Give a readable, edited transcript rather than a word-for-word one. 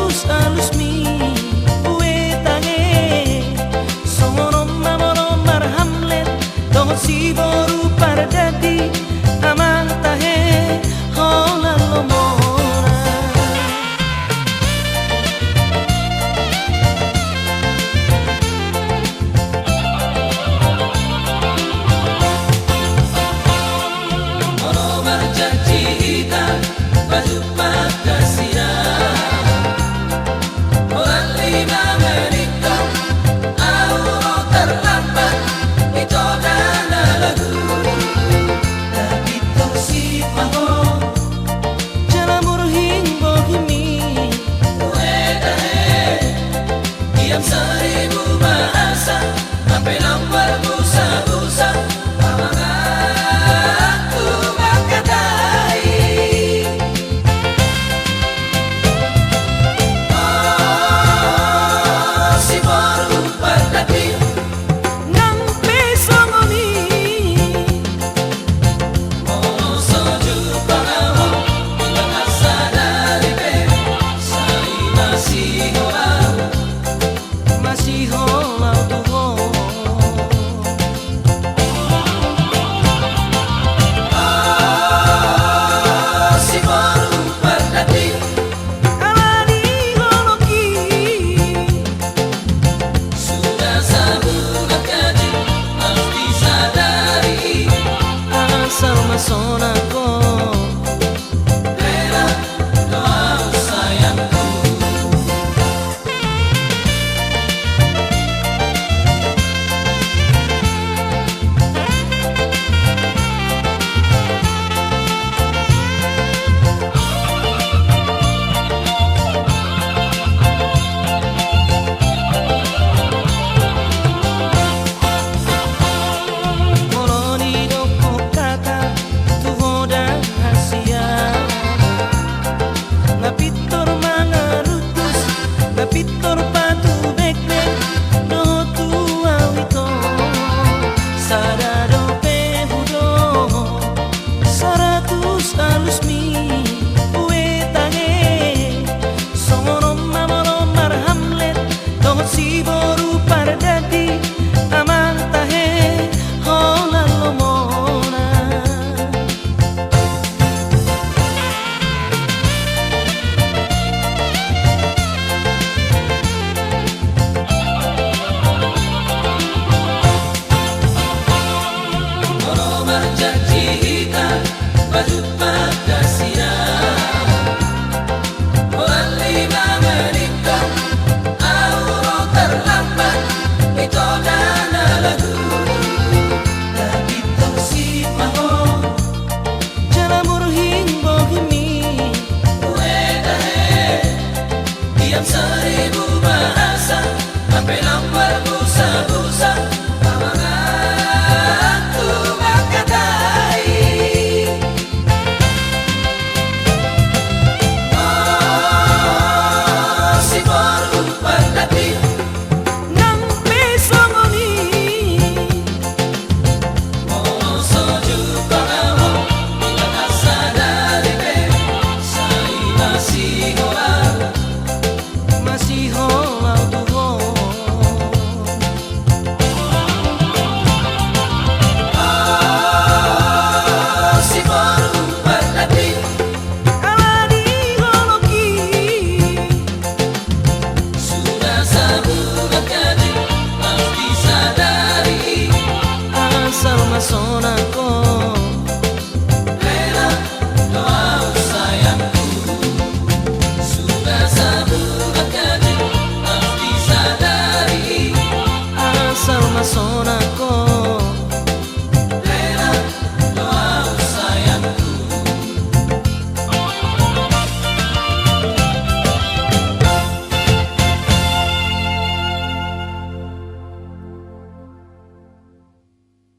Saratus alus mi uetange sono mamoro marhamlet toh si boru pardati amantahe hola lomora ono berjanji hitam baju Pancasila. Orang 5 menit auto terlambat itu dana lagu tapi toh si paho jalamur hinggo himi uedahe diam 1000 bahasa sampai lambar busa-busa pamanganku berkatai. Si baru berdati nang pesongoni mono soju pangawo bilang asa dari pe sai masih masih holau tuho si baru berdati alani holoki sudah sebulan kaji harus disadari asal masonako rela doa sayangku. Moloni doko kata tuho dan hasia napitor mangarutus napitor patu bekbek do tua wito sarado pehudo saratus alus mi uetange sono mamoro marhamlet do si boru pardati amantahe hola lomona Ono berjanji hitam baju Pancasila. Orang 5 menit auto terlambat itu dana lagu tapi toh si paho jalamur hinggo himi uedahe diam 1000 bahasa sampai lambar busa-busa pamanganku berkatai. Si baru berdati nang pesongoni mono soju pangawo bilang asa dari pe sai masih holau tuho si baru berdati alani holoki sudah sebulan kaji harus disadari asal masonako rela doa sayangku sudah sebulan kaji harus disadari asal masonako